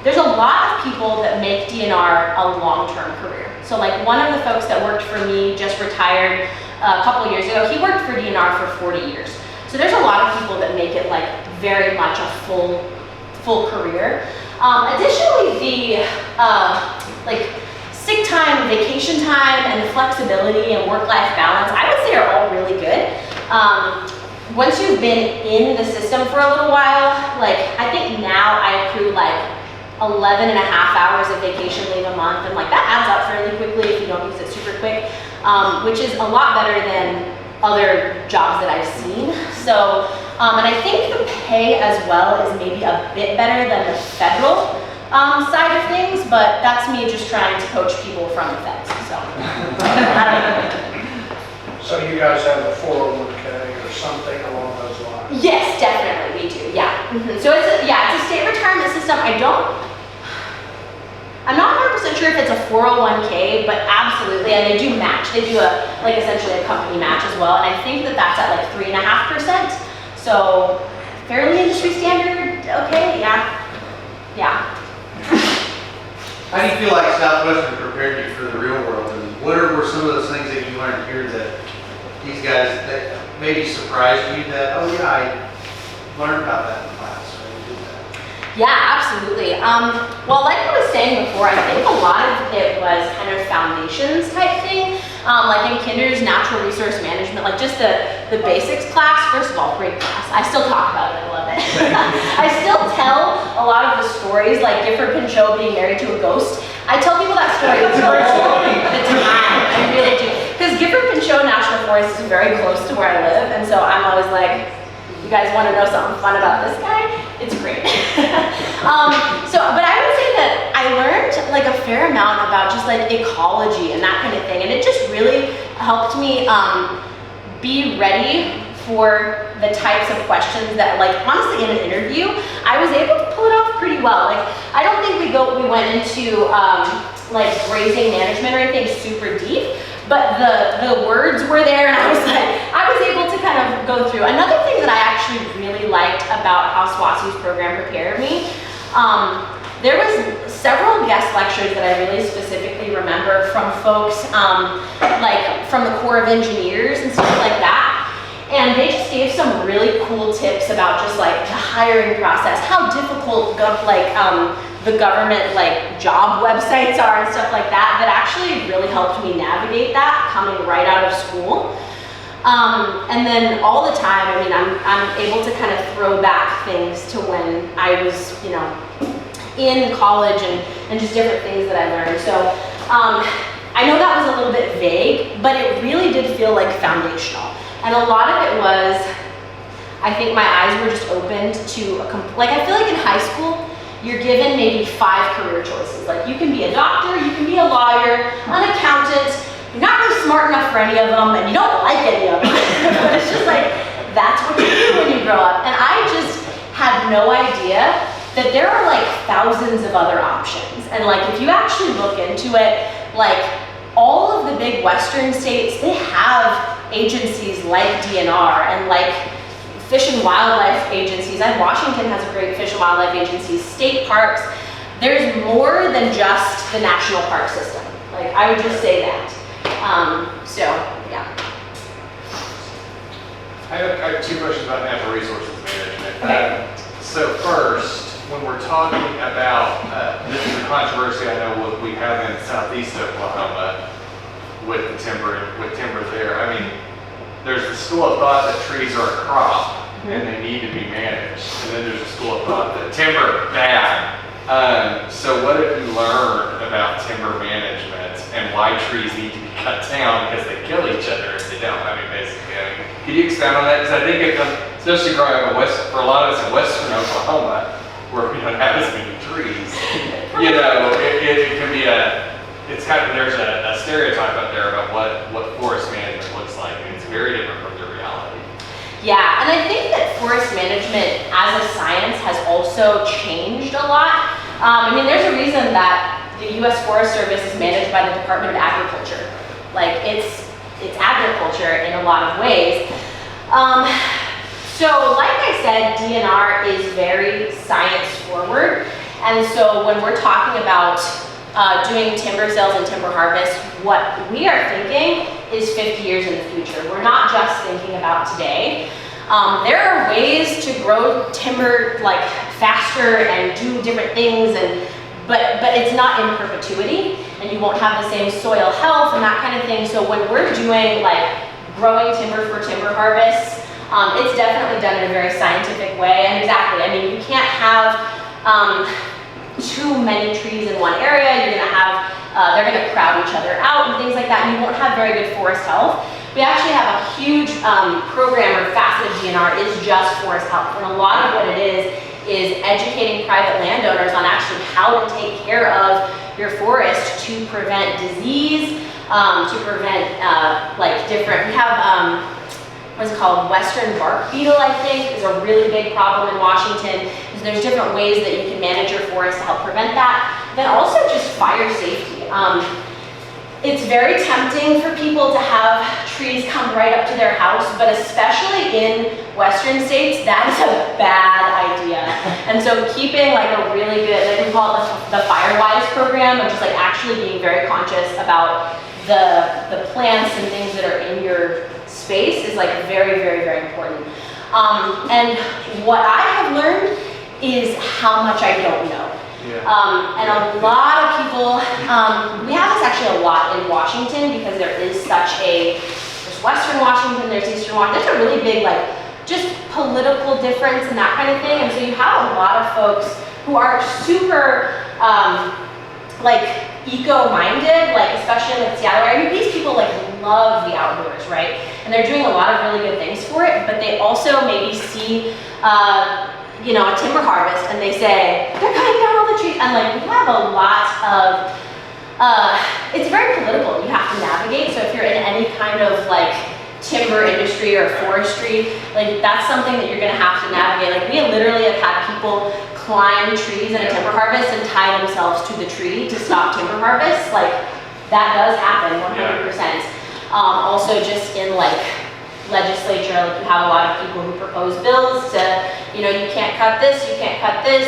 There's a lot of people that make DNR a long-term career. So like one of the folks that worked for me just retired a couple years ago. He worked for DNR for 40 years. So there's a lot of people that make it like very much a full career. Additionally, the like sick time, vacation time, and flexibility and work-life balance, I would say are all really good. Once you've been in the system for a little while, like I think now I accrue like 11 and a half hours of vacation leave a month, and like that adds up fairly quickly if you don't use it super quick, which is a lot better than other jobs that I've seen. So, and I think the pay as well is maybe a bit better than the federal side of things, but that's me just trying to coach people from the feds, so. I don't know. So you guys have a 401k or something along those lines? Yes, definitely, we do, yeah. So it's a state retirement system. I'm not 100% sure if it's a 401k, but absolutely, and they do match. They do essentially a company match as well, and I think that that's at like 3.5%. So fairly industry standard. Okay, yeah. How do you feel like Southwestern prepared you for the real world? And what were some of those things that you learned here that these guys that maybe surprised you that, oh yeah, I learned about that in class, or I did that? Yeah, absolutely. Well, like I was saying before, I think a lot of it was kind of foundations type thing. Like in Kinder's natural resource management, like just the basics class. First of all, great class. I still talk about it. I love it. I still tell a lot of the stories, like Gifford Pinchot being married to a ghost. I tell people that story all the time. I really do. Because Gifford Pinchot National Forest is very close to where I live, and so I'm always like, you guys want to know something fun about this guy? It's great. But I would say that I learned like a fair amount about just like ecology and that kind of thing, and it just really helped me be ready for the types of questions that, like, honestly, in an interview, I was able to pull it off pretty well. Like, I don't think we went into like grazing management or anything super deep, but the words were there, and I was able to kind of go through. Another thing that I actually really liked about how SWOSU's program prepared me, there was several guest lectures that I really specifically remember from folks like from the Corps of Engineers and stuff like that. And they just gave some really cool tips about just like the hiring process, how difficult the government like job websites are and stuff like that, that actually really helped me navigate that coming right out of school. And then all the time, I mean, I'm able to kind of throw back things to when I was, you know, in college and just different things that I learned. So I know that was a little bit vague, but it really did feel like foundational. And a lot of it was, I think my eyes were just opened to, like I feel like in high school, you're given maybe 5 career choices. Like you can be a doctor, you can be a lawyer, an accountant, you're not really smart enough for any of them, and you don't like any of them. But it's just like, that's what you do when you grow up. And I just had no idea that there are like thousands of other options. And like, if you actually look into it, like all of the big Western states, they have agencies like DNR and like Fish and Wildlife agencies. Washington has a great Fish and Wildlife agency, state parks. There's more than just the national park system. Like I would just say that. So yeah. I have 2 questions about natural resources management. Okay. So first, when we're talking about, this is a controversy I know we have in southeast Oklahoma with timber there. I mean, there's the school of thought that trees are a crop and they need to be managed. And then there's a school of thought that timber, bad. So what have you learned about timber management and why trees need to be cut down because they kill each other if they don't? I mean, basically, can you expound on that? Because I think, especially growing up for a lot of us in western Oklahoma, where we don't have as many trees, you know, it can be it's kind of, there's a stereotype out there about what forest management looks like, and it's very different from the reality. Yeah, and I think that forest management as a science has also changed a lot. I mean, there's a reason that the U.S. Forest Service is managed by the Department of Agriculture. Like, it's agriculture in a lot of ways. So like I said, DNR is very science forward. And so when we're talking about doing timber sales and timber harvest, what we are thinking is 50 years in the future. We're not just thinking about today. There are ways to grow timber like faster and do different things, but it's not in perpetuity, and you won't have the same soil health and that kind of thing. So when we're doing like growing timber for timber harvests, it's definitely done in a very scientific way. And exactly, I mean, you can't have too many trees in one area. You're gonna have, they're gonna crowd each other out and things like that, and you won't have very good forest health. We actually have a huge program or facet of DNR is just forest health. And a lot of what it is educating private landowners on actually how to take care of your forest to prevent disease, to prevent like different, we have, what's it called, Western bark beetle, I think, is a really big problem in Washington. There's different ways that you can manage your forest to help prevent that. then also just fire safety. It's very tempting for people to have trees come right up to their house, but especially in Western states, that is a bad idea. And so keeping like a really good, like we call it the Firewise program, of just like actually being very conscious about the plants and things that are in your space is like very, very, very important. And what I have learned is how much I don't know. And a lot of people, we have this actually a lot in Washington because there is such there's Western Washington, there's Eastern Washington, there's a really big like just political difference and that kind of thing. And so you have a lot of folks who are super like eco-minded, like especially in the Seattle area. I mean, these people like love the outdoors, right? And they're doing a lot of really good things for it, but they also maybe see you know, a timber harvest and they say, they're cutting down all the trees. And like, we have a lot of, it's very political, you have to navigate. So if you're in any kind of like timber industry or forestry, like that's something that you're gonna have to navigate. Like we literally have had people climb trees in a timber harvest and tie themselves to the tree to stop timber harvest. Like that does happen 100%. Also just in like, legislature, like you have a lot of people who propose bills to, you know, you can't cut this, you can't cut this.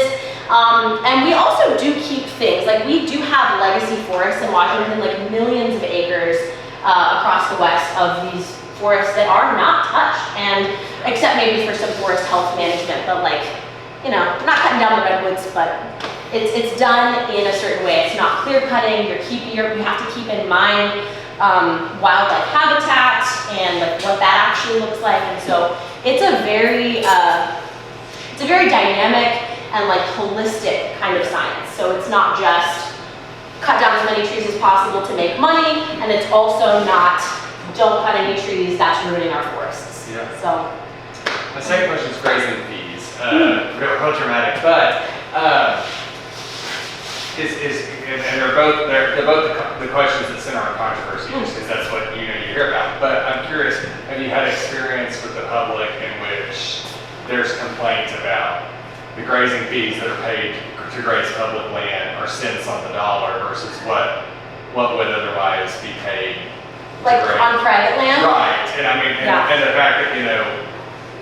And we also do keep things, like we do have legacy forests in Washington, like millions of acres across the west of these forests that are not touched, and except maybe for some forest health management, but like, you know, we're not cutting down the redwoods, but it's done in a certain way. It's not clear cutting, you have to keep in mind wildlife habitat and like what that actually looks like. And so it's a very dynamic and like holistic kind of science. So it's not just cut down as many trees as possible to make money, and it's also not don't cut any trees, that's ruining our forests. Yeah. So my second question is grazing fees. Real dramatic, but and they're both the questions that center on controversy, just because that's what you hear about. But I'm curious, have you had experience with the public in which there's complaints about the grazing fees that are paid to graze public land are cents on the dollar versus what would otherwise be paid like on private land? Right, and I mean, Yeah. and the fact that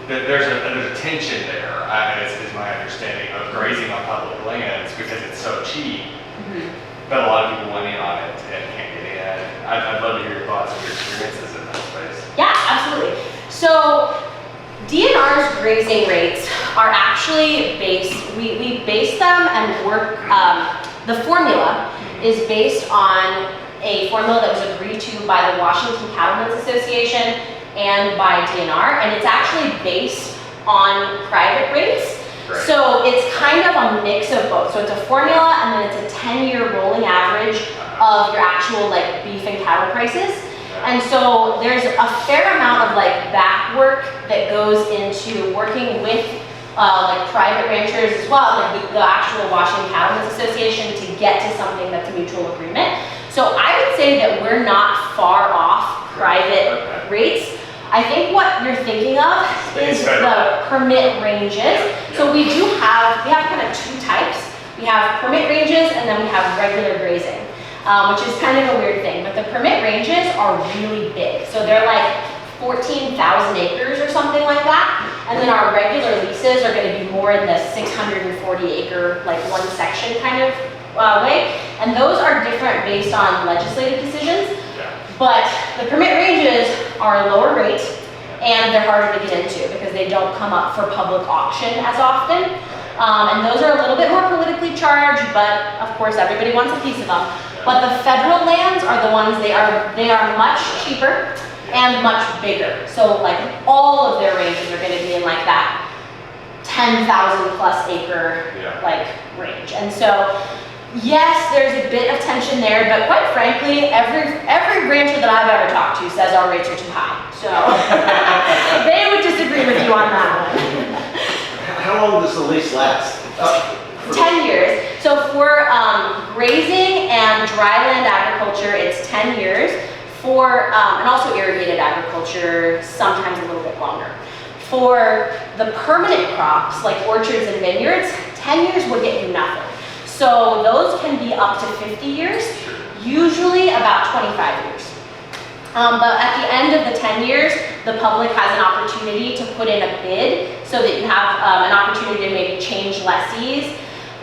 that there's a tension there, is my understanding of grazing on public lands because it's so cheap. But a lot of people went in on it and can't get in. I'd love to hear your thoughts and your experiences in that space. Yeah, absolutely. So DNR's grazing rates are actually we base them and work, the formula is based on a formula that was agreed to by the Washington Cattlemen's Association and by DNR, and it's actually based on private rates. Right. So it's kind of a mix of both. So it's a formula and then it's a 10-year rolling average of your actual like beef and cattle prices. And so there's a fair amount of like back work that goes into working with like private ranchers as well, like the actual Washington Cattlemen's Association, to get to something that's a mutual agreement. So I would say that we're not far off private rates. I think what you're thinking of is the permit ranges. So we have kind of two types. We have permit ranges and then we have regular grazing, which is kind of a weird thing. But the permit ranges are really big. So they're like 14,000 acres or something like that. And then our regular leases are going to be more in the 640 acre, like one section kind of way. And those are different based on legislative decisions. But the permit ranges are a lower rate and they're harder to get into because they don't come up for public auction as often. And those are a little bit more politically charged, but of course everybody wants a piece of them. But the federal lands are the ones, they are much cheaper and much bigger. So like all of their ranges are gonna be in like that 10,000 plus acre like range. And so yes, there's a bit of tension there, but quite frankly, every rancher that I've ever talked to says our rates are too high. So they would disagree with you on that one. How long does the lease last? 10 years. So for grazing and dryland agriculture, it's 10 years. For, and also irrigated agriculture, sometimes a little bit longer. For the permanent crops, like orchards and vineyards, 10 years would get you nothing. So those can be up to 50 years, usually about 25 years. But at the end of the 10 years, the public has an opportunity to put in a bid so that you have an opportunity to maybe change lessees.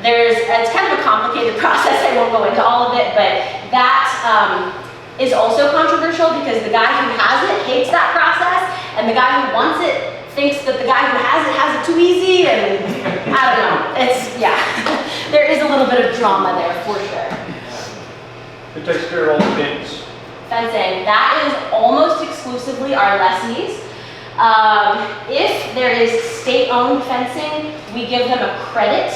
It's kind of a complicated process, I won't go into all of it, but that is also controversial because the guy who has it hates that process, and the guy who wants it thinks that the guy who has it too easy, and I don't know, yeah. There is a little bit of drama there for sure. Who takes care of all the bids? Fencing, that is almost exclusively our lessees. If there is state-owned fencing, we give them a credit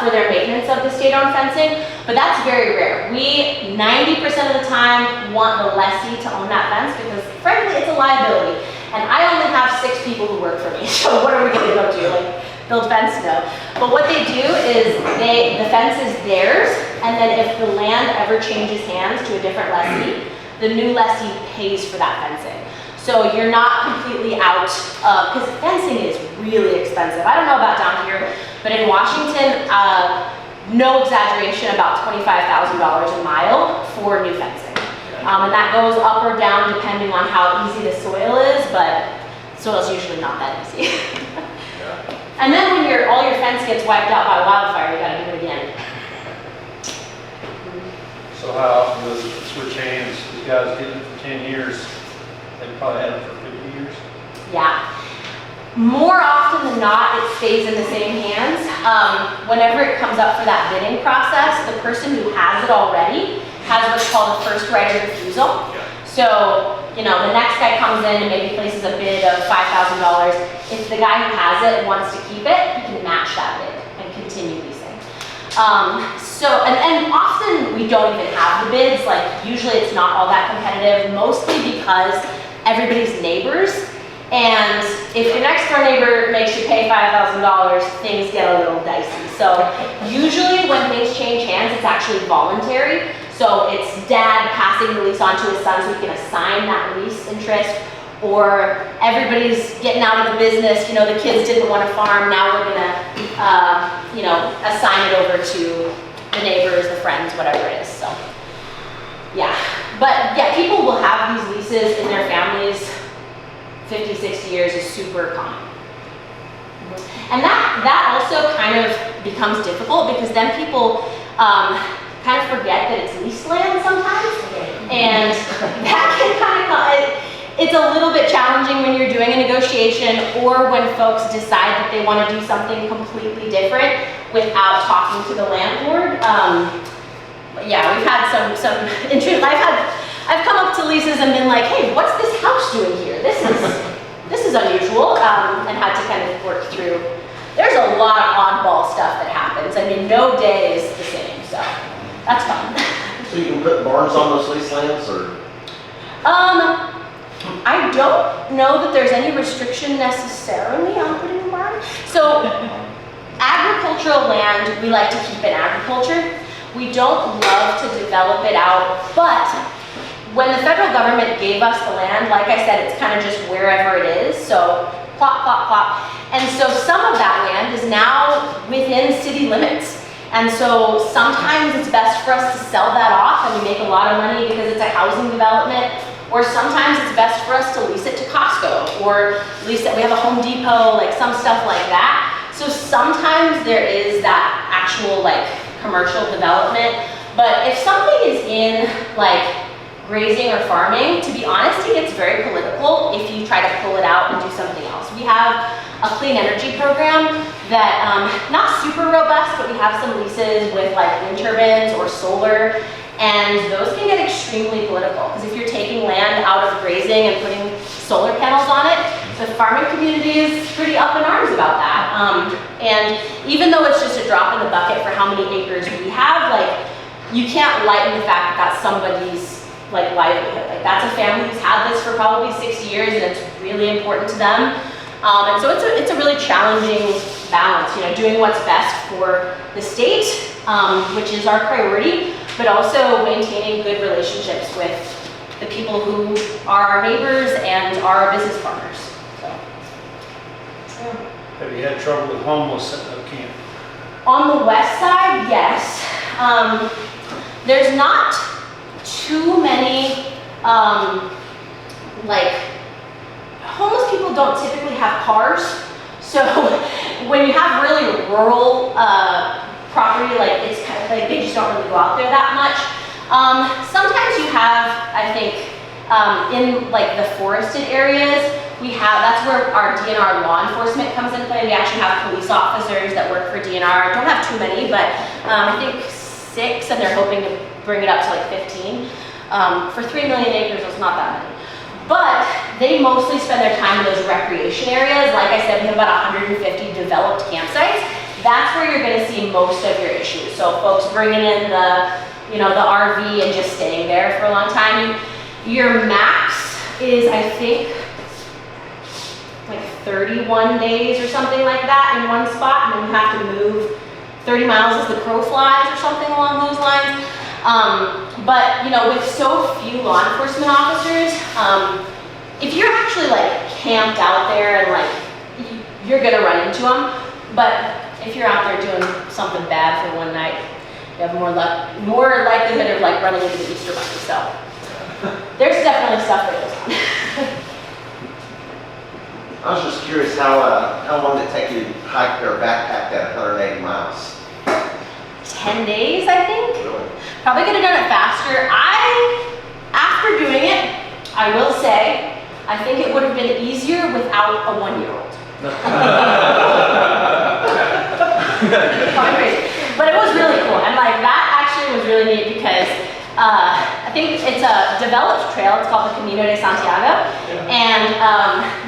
for their maintenance of the state-owned fencing, but that's very rare. We, 90% of the time, want the lessee to own that fence because, frankly, it's a liability. And I only have 6 people who work for me, so what are we gonna go do, like build fence? No. But what they do is the fence is theirs, and then if the land ever changes hands to a different lessee, the new lessee pays for that fencing. So you're not completely out, because fencing is really expensive. I don't know about down here, but in Washington, no exaggeration, about $25,000 a mile for new fencing. And that goes up or down depending on how easy the soil is, but soil's usually not that easy. And then when all your fence gets wiped out by wildfire, you gotta do it again. So how often does it switch hands? These guys get it for 10 years, they probably had it for 50 years. Yeah. More often than not, it stays in the same hands. Whenever it comes up for that bidding process, the person who has it already has what's called a first right of refusal. So, the next guy comes in and maybe places a bid of $5,000. If the guy who has it wants to keep it, he can match that bid and continue leasing. And often we don't even have the bids, like usually it's not all that competitive, mostly because everybody's neighbors. And if your next door neighbor makes you pay $5,000, things get a little dicey. So usually when things change hands, it's actually voluntary. So it's dad passing the lease on to his son so he can assign that lease interest, or everybody's getting out of the business, the kids didn't want to farm, now we're gonna, assign it over to the neighbors, the friends, whatever it is, so. Yeah, but yeah, people will have these leases in their families. 50, 60 years is super common. And that also kind of becomes difficult because then people kind of forget that it's leased land sometimes. And that can it's a little bit challenging when you're doing a negotiation or when folks decide that they want to do something completely different without talking to the landlord. But yeah, we've had some interest. I've come up to leases and been like, hey, what's this house doing here? This is unusual, and had to kind of work through. There's a lot of oddball stuff that happens. I mean, no day is the same, so that's fun. So you can put barns on those lease lands, or? I don't know that there's any restriction necessarily on putting a barn. So agricultural land, we like to keep in agriculture. We don't love to develop it out, but when the federal government gave us the land, like I said, it's kind of just wherever it is, so plop, plop, plop. And so some of that land is now within city limits. And so sometimes it's best for us to sell that off and we make a lot of money because it's a housing development, or sometimes it's best for us to lease it to Costco or lease it, we have a Home Depot, like some stuff like that. So sometimes there is that actual commercial development, but if something is in grazing or farming, to be honest, it gets very political if you try to pull it out and do something else. We have a clean energy program that, not super robust, but we have some leases with wind turbines or solar, and those can get extremely political, because if you're taking land out of grazing and putting solar panels on it, the farming community is pretty up in arms about that. And even though it's just a drop in the bucket for how many acres we have, you can't lighten the fact that that's somebody's livelihood. That's a family who's had this for probably 60 years and it's really important to them. And so it's a really challenging balance, doing what's best for the state, which is our priority, but also maintaining good relationships with the people who are our neighbors and our business partners. So. Have you had trouble with homeless at the camp? On the west side, yes. There's not too many, like, homeless people don't typically have cars. So when you have really rural property, like it's kind of like they just don't really go out there that much. Sometimes you have, I think, in like the forested areas, that's where our DNR law enforcement comes into play. We actually have police officers that work for DNR. Don't have too many, but I think 6, and they're hoping to bring it up to like 15. For 3 million acres, it's not that many. But they mostly spend their time in those recreation areas. Like I said, we have about 150 developed campsites. That's where you're gonna see most of your issues. So folks bringing in the RV and just staying there for a long time. Your max is, I think, like 31 days or something like that in one spot, and then you have to move 30 miles as the crow flies or something along those lines. But with so few law enforcement officers, if you're actually like camped out there and like you're gonna run into them, but if you're out there doing something bad for one night, you have more likelihood of like running into the Easter Bunny. So there's definitely stuff that goes on. I was just curious how long did it take you to hike or backpack that 180 miles? 10 days, I think. Really? Probably could have done it faster. After doing it, I will say, I think it would have been easier without a 1-year-old. Probably crazy. But it was really cool. And like that actually was really neat because I think it's a developed trail. It's called the Camino de Santiago. And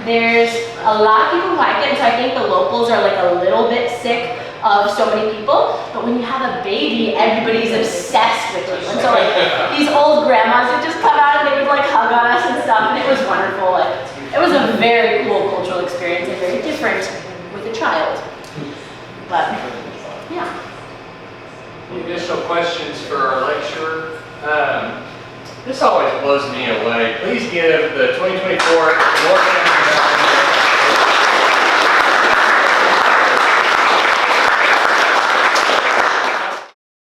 there's a lot of people who hike it. And so I think the locals are like a little bit sick of so many people, but when you have a baby, everybody's obsessed with you. And so like these old grandmas would just come out and they would like hug on us and stuff, and it was wonderful. It was a very cool cultural experience and very different with a child. But yeah. Any additional questions for our lecturer? This always blows me away. Please give the 2024 North Carolina